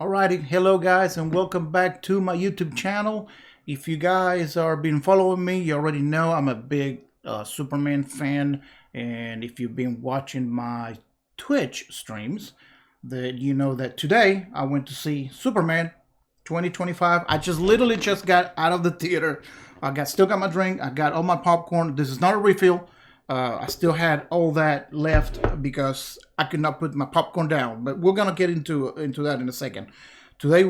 Alrighty, hello guys, and welcome back to my YouTube channel. If you guys are been following me, you already know I'm a big Superman fan, and if you've been watching my Twitch streams, that you know that today I went to see Superman 2025. I just literally just got out of the theater. Still got my drink. I got all my popcorn. This is not a refill. I still had all that left because I could not put my popcorn down. But we're gonna get into that in a second. Today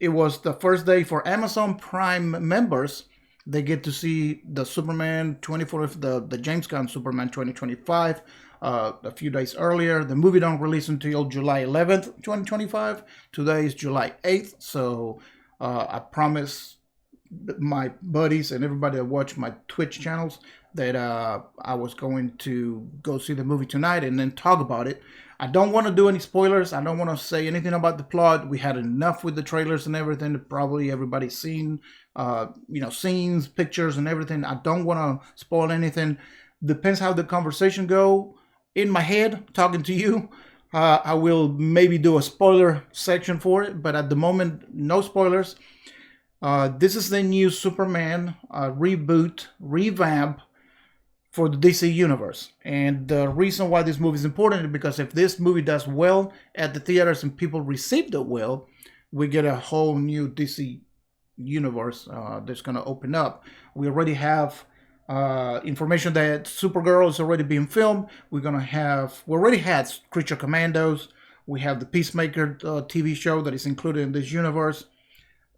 it was the first day for Amazon Prime members. They get to see the Superman 24, the James Gunn Superman 2025. A few days earlier, the movie don't release until July 11th, 2025. Today is July 8th, so I promise my buddies and everybody that watch my Twitch channels that I was going to go see the movie tonight and then talk about it. I don't want to do any spoilers. I don't want to say anything about the plot. We had enough with the trailers and everything. Probably everybody's seen, scenes, pictures, and everything. I don't want to spoil anything. Depends how the conversation go. In my head, talking to you, I will maybe do a spoiler section for it. But at the moment, no spoilers. This is the new Superman reboot, revamp for the DC Universe. And the reason why this movie is important is because if this movie does well at the theaters and people received it well, we get a whole new DC Universe that's going to open up. We already have information that Supergirl is already being filmed. We already had Creature Commandos. We have the Peacemaker TV show that is included in this universe.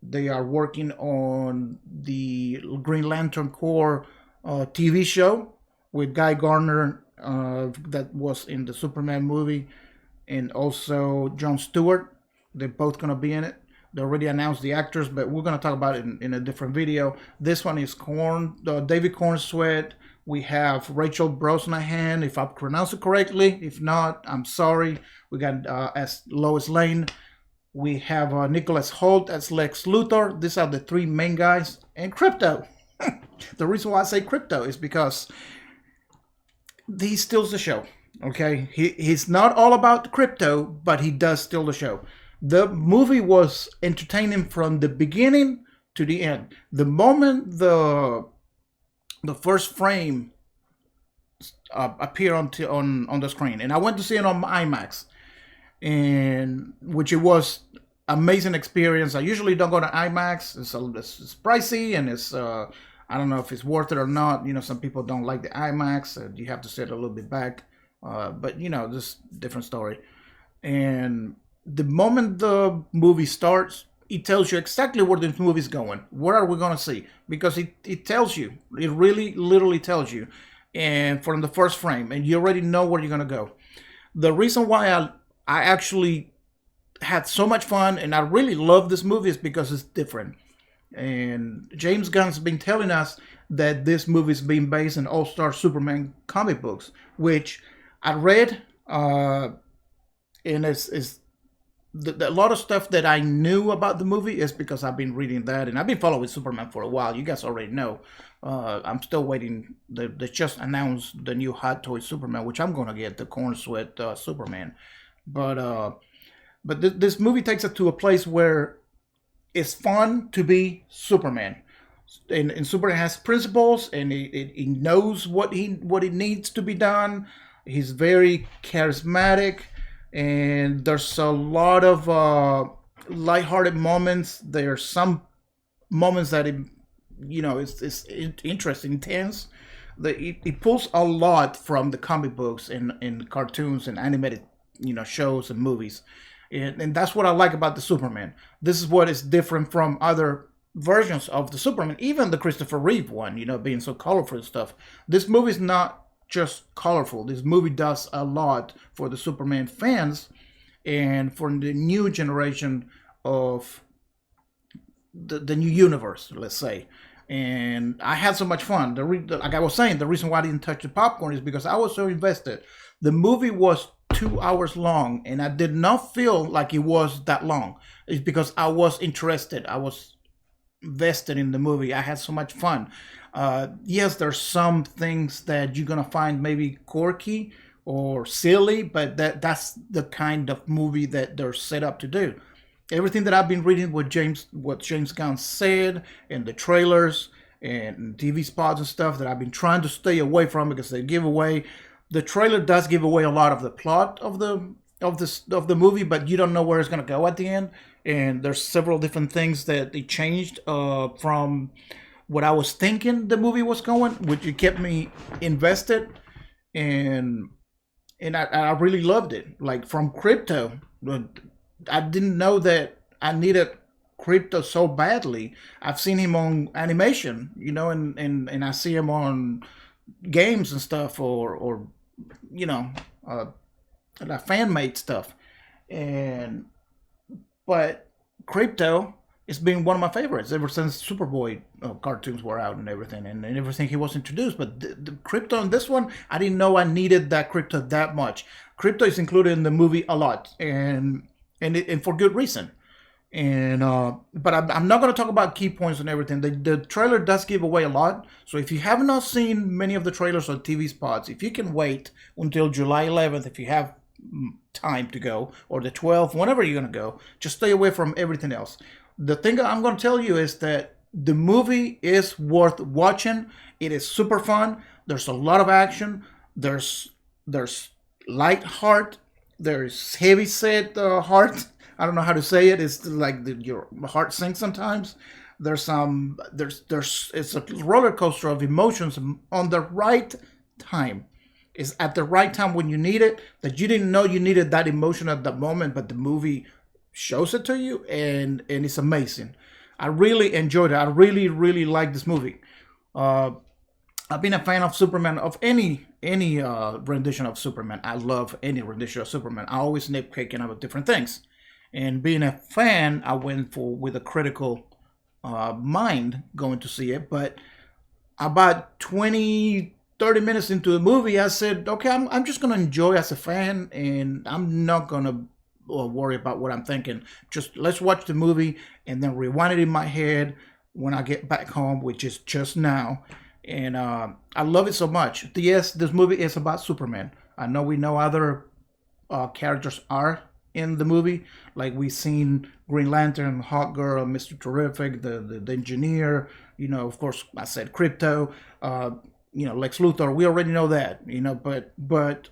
They are working on the Green Lantern Corps TV show with Guy Gardner that was in the Superman movie, and also Jon Stewart. They're both going to be in it. They already announced the actors, but we're going to talk about it in a different video. This one is David Cornsweet. We have Rachel Brosnahan, if I pronounce it correctly. If not, I'm sorry. We got as Lois Lane. We have Nicholas Hoult as Lex Luthor. These are the three main guys. And Crypto. The reason why I say Crypto is because he steals the show. Okay? He's not all about crypto, but he does steal the show. The movie was entertaining from the beginning to the end. The moment the first frame appeared on the screen, and I went to see it on IMAX, and which it was amazing experience. I usually don't go to IMAX. It's pricey, and it's I don't know if it's worth it or not. Some people don't like the IMAX, and you have to sit a little bit back. But this different story. And the moment the movie starts, it tells you exactly where the movie's going. What are we going to see? Because it tells you. It really, literally tells you. And from the first frame, and you already know where you're going to go. The reason why I actually had so much fun and I really love this movie is because it's different. And James Gunn's been telling us that this movie is being based on All-Star Superman comic books, which I read, and it's a lot of stuff that I knew about the movie is because I've been reading that, and I've been following Superman for a while. You guys already know. I'm still waiting. They just announced the new Hot Toy Superman, which I'm going to get, the Cornsweet Superman. But this movie takes it to a place where it's fun to be Superman. And Superman has principles, and he knows what it needs to be done. He's very charismatic, and there's a lot of lighthearted moments. There's some moments that it's interesting, intense. It pulls a lot from the comic books and cartoons and animated shows and movies, and that's what I like about the Superman. This is what is different from other versions of the Superman, even the Christopher Reeve one, being so colorful and stuff. This movie is not just colorful. This movie does a lot for the Superman fans and for the new generation of the new universe, let's say. And I had so much fun. Like I was saying, the reason why I didn't touch the popcorn is because I was so invested. The movie was 2 hours long, and I did not feel like it was that long. It's because I was interested. I was vested in the movie. I had so much fun. Yes, there's some things that you're gonna find maybe quirky or silly, but that's the kind of movie that they're set up to do. Everything that I've been reading, what James Gunn said, and the trailers and TV spots and stuff that I've been trying to stay away from because they give away. The trailer does give away a lot of the plot of the movie, but you don't know where it's gonna go at the end. And there's several different things that they changed from what I was thinking the movie was going, which it kept me invested, and I really loved it. Like from Crypto, I didn't know that I needed Crypto so badly. I've seen him on animation, and I see him on games and stuff, or you know, uh, like fan made stuff, and but Crypto has been one of my favorites ever since Superboy cartoons were out and everything, and everything he was introduced. But the Crypto in this one, I didn't know I needed that Crypto that much. Crypto is included in the movie a lot, and for good reason. And but I'm not going to talk about key points and everything. The trailer does give away a lot. So if you have not seen many of the trailers or TV spots, if you can wait until July 11th, if you have time to go, or the 12th, whenever you're going to go, just stay away from everything else. The thing I'm going to tell you is that the movie is worth watching. It is super fun. There's a lot of action. There's light heart. There's heavy set heart. I don't know how to say it. It's like your heart sinks sometimes. There's it's a roller coaster of emotions on the right time. It's at the right time when you need it, that you didn't know you needed that emotion at that moment, but the movie shows it to you, and it's amazing. I really enjoyed it. I really really like this movie. Uh, I've been a fan of Superman, of any rendition of Superman. I love any rendition of Superman. I always nitpicking about different things, and being a fan, I went for with a critical mind going to see it. But about 20, 30 minutes into the movie, I said, okay, I'm just gonna enjoy as a fan, and I'm not gonna worry about what I'm thinking. Just let's watch the movie and then rewind it in my head when I get back home, which is just now. And I love it so much. Yes, this movie is about Superman. I know we know other characters are in the movie, like we've seen Green Lantern, Hawk Girl, Mr. Terrific, the engineer. Of course, I said Crypto. Lex Luthor. We already know that. But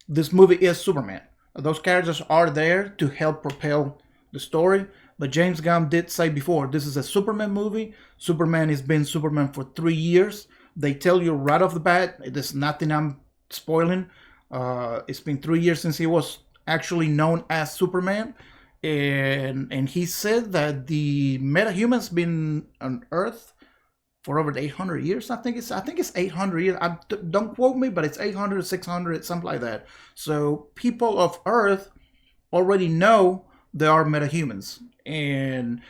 this movie is Superman. Those characters are there to help propel the story. But James Gunn did say before, this is a Superman movie. Superman has been Superman for 3 years. They tell you right off the bat, there's nothing I'm spoiling. It's been 3 years since he was actually known as Superman. And he said that the metahumans been on Earth for over 800 years. I think it's 800 years. Don't quote me, but it's 800, 600, something like that. So people of Earth already know there are metahumans. And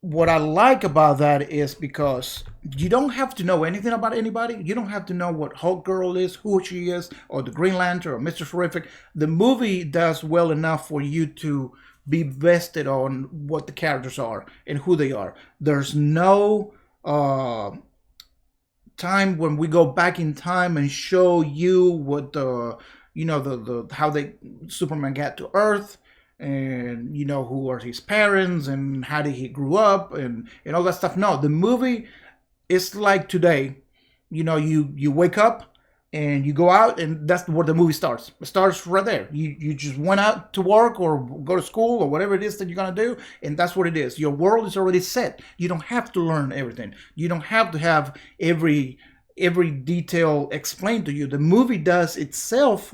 what I like about that is because you don't have to know anything about anybody. You don't have to know what Hulk Girl is, who she is, or the Green Lantern, or Mr. Terrific. The movie does well enough for you to be vested on what the characters are and who they are. There's no time when we go back in time and show you what the how they Superman got to Earth, and who are his parents and how did he grew up, and all that stuff. No, the movie is like today. You wake up and you go out, and that's where the movie starts. It starts right there. You just went out to work or go to school or whatever it is that you're gonna do, and that's what it is. Your world is already set. You don't have to learn everything. You don't have to have every detail explained to you. The movie does itself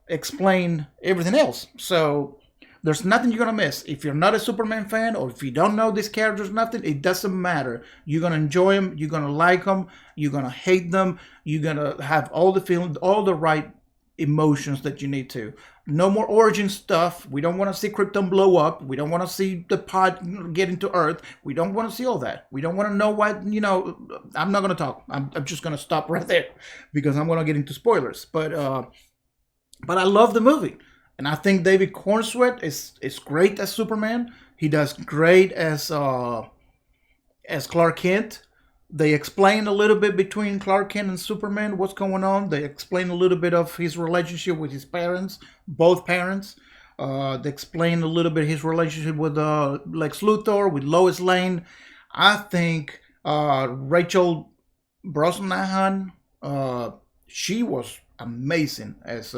explain everything else. So there's nothing you're gonna miss. If you're not a Superman fan, or if you don't know these characters, nothing, it doesn't matter. You're gonna enjoy them. You're gonna like them. You're gonna hate them. You're gonna have all the feelings, all the right emotions that you need to. No more origin stuff. We don't want to see Krypton blow up. We don't want to see the pod get into Earth. We don't want to see all that. We don't want to know what, I'm not going to talk. I'm just going to stop right there because I'm going to get into spoilers. But I love the movie. And I think David Cornsweet is great as Superman. He does great as Clark Kent. They explain a little bit between Clark Kent and Superman, what's going on. They explain a little bit of his relationship with his parents, both parents. They explain a little bit his relationship with Lex Luthor, with Lois Lane. I think Rachel Brosnahan, she was amazing as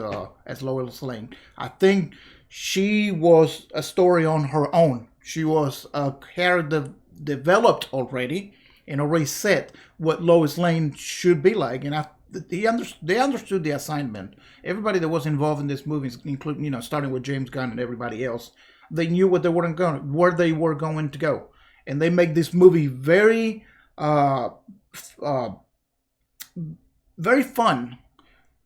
Lois Lane. I think she was a story on her own. She was a character developed already and already set what Lois Lane should be like. And they understood the assignment. Everybody that was involved in this movie, including starting with James Gunn and everybody else, they knew what they weren't going, where they were going to go, and they make this movie very, very fun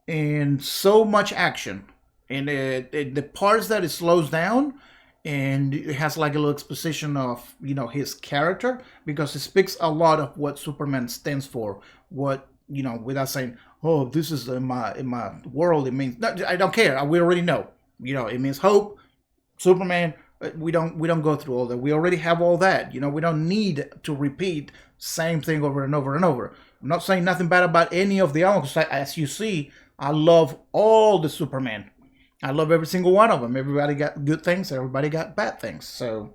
and so much action. And the parts that it slows down and it has like a little exposition of his character, because it speaks a lot of what Superman stands for. What without saying, oh, this is in my world, it means no, I don't care. We already know. It means hope. Superman. We don't go through all that. We already have all that. We don't need to repeat same thing over and over and over. I'm not saying nothing bad about any of the others. As you see, I love all the Superman. I love every single one of them. Everybody got good things. Everybody got bad things. So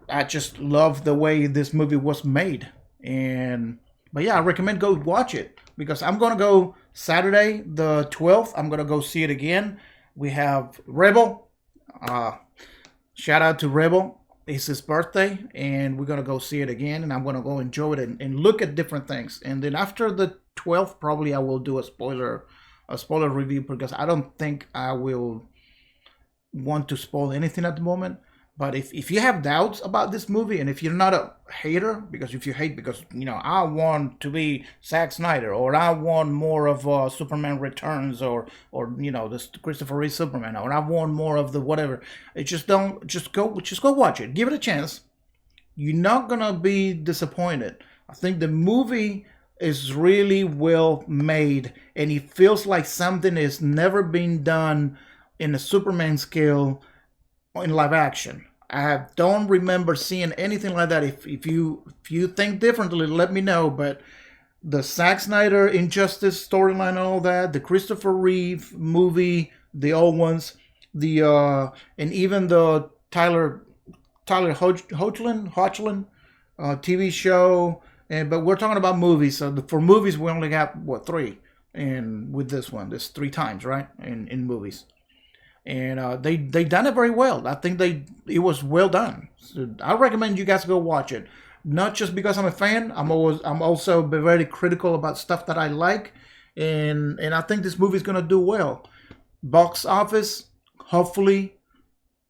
I just love the way this movie was made. But yeah, I recommend go watch it, because I'm going to go Saturday the 12th. I'm going to go see it again. We have Rebel. Shout out to Rebel. It's his birthday, and we're going to go see it again, and I'm going to go enjoy it and look at different things. And then after the 12th, probably I will do a spoiler review, because I don't think I will want to spoil anything at the moment. But if you have doubts about this movie, and if you're not a hater, because if you hate because I want to be Zack Snyder, or I want more of Superman Returns, or this Christopher Reeve Superman, or I want more of the whatever, just go watch it, give it a chance. You're not gonna be disappointed. I think the movie is really well made, and it feels like something that's never been done in a Superman scale in live action. I don't remember seeing anything like that. If you think differently, let me know. But the Zack Snyder Injustice storyline and all that, the Christopher Reeve movie, the old ones, and even the Tyler Hoechlin TV show. But we're talking about movies. So for movies, we only got three, and with this one, there's 3 times, right? In movies. And they done it very well. I think it was well done. So I recommend you guys go watch it. Not just because I'm a fan. I'm also very critical about stuff that I like, and I think this movie is gonna do well. Box office, hopefully,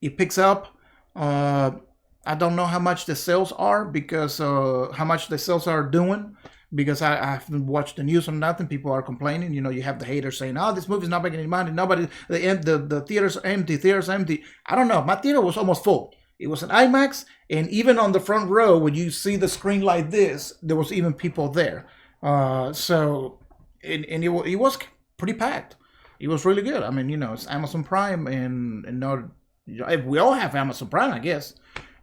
it picks up. I don't know how much the sales are, because how much the sales are doing. Because I haven't watched the news or nothing. People are complaining. You have the haters saying, "Oh, this movie's not making any money. Nobody, the theaters are empty. Theaters are empty." I don't know. My theater was almost full. It was an IMAX, and even on the front row, when you see the screen like this, there was even people there. So it was pretty packed. It was really good. I mean, it's Amazon Prime, and we all have Amazon Prime, I guess,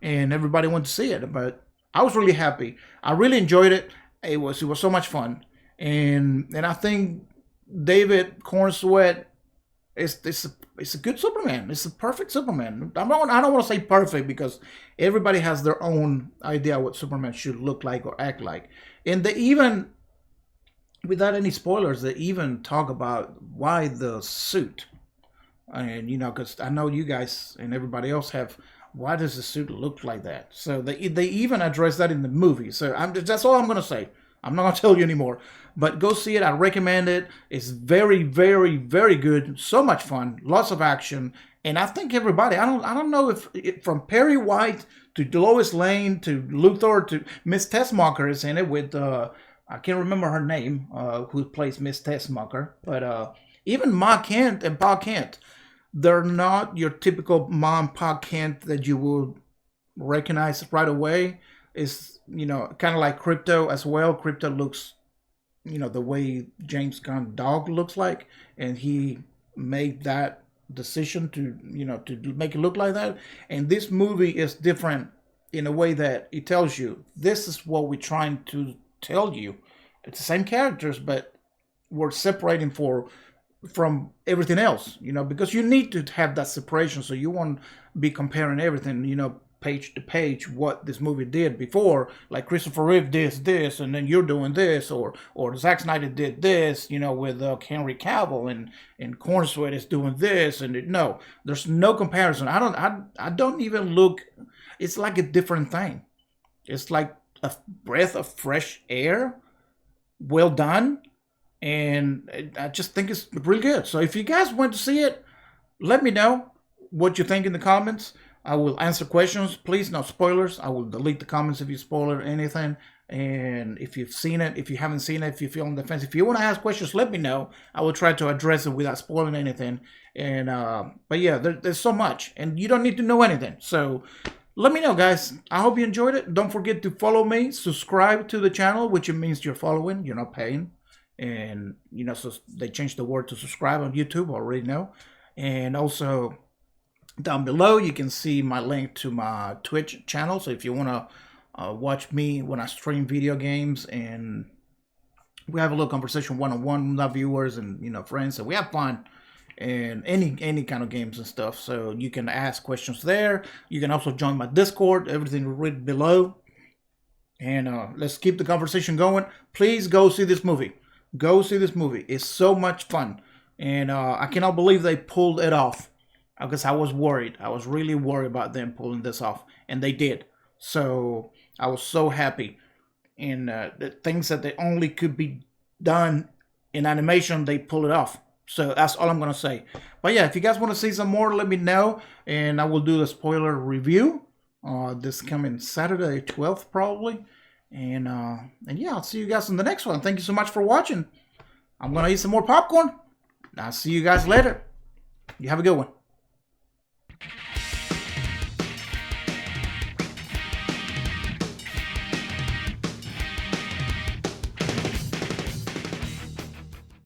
and everybody went to see it. But I was really happy. I really enjoyed it. It was so much fun, and I think David Cornsweet is a good Superman. It's a perfect Superman. I don't want to say perfect, because everybody has their own idea what Superman should look like or act like, and they even, without any spoilers, they even talk about why the suit, and because I know you guys and everybody else have. Why does the suit look like that? So they even address that in the movie. So that's all I'm going to say. I'm not going to tell you anymore. But go see it. I recommend it. It's very, very, very good. So much fun. Lots of action. And I think everybody, I don't know if from Perry White to Lois Lane to Luthor to Miss Tessmacher is in it with, I can't remember her name, who plays Miss Tessmacher. But even Ma Kent and Pa Kent. They're not your typical mom Pa Kent that you will recognize right away. It's, kind of like Crypto as well. Crypto looks, the way James Gunn dog looks like. And he made that decision to make it look like that. And this movie is different in a way that it tells you this is what we're trying to tell you. It's the same characters, but we're separating from everything else, because you need to have that separation, so you won't be comparing everything, page to page, what this movie did before, like Christopher Reeve did this, and then you're doing this, or Zack Snyder did this, with Henry Cavill, and Cornsweet is doing this, and no, there's no comparison. I don't even look. It's like a different thing. It's like a breath of fresh air. Well done. And I just think it's really good. So if you guys want to see it, let me know what you think in the comments. I will answer questions. Please, no spoilers. I will delete the comments if you spoil anything. And if you've seen it, if you haven't seen it, if you feel on the fence, if you want to ask questions, let me know. I will try to address it without spoiling anything. And but yeah, there's so much, and you don't need to know anything. So let me know, guys. I hope you enjoyed it. Don't forget to follow me, subscribe to the channel, which means you're following, you're not paying. And so they changed the word to subscribe on YouTube, I already know. And also down below you can see my link to my Twitch channel, so if you want to watch me when I stream video games, and we have a little conversation one-on-one with our viewers and friends, so we have fun, and any kind of games and stuff. So you can ask questions there. You can also join my Discord, everything right below. And let's keep the conversation going. Please go see this movie. Go see this movie. It's so much fun. And I cannot believe they pulled it off, because I was worried. I was really worried about them pulling this off. And they did. So I was so happy. And the things that they only could be done in animation, they pull it off. So that's all I'm going to say. But yeah, if you guys want to see some more, let me know. And I will do the spoiler review this coming Saturday 12th probably. And yeah, I'll see you guys in the next one. Thank you so much for watching. I'm gonna eat some more popcorn. I'll see you guys later. You have a good one.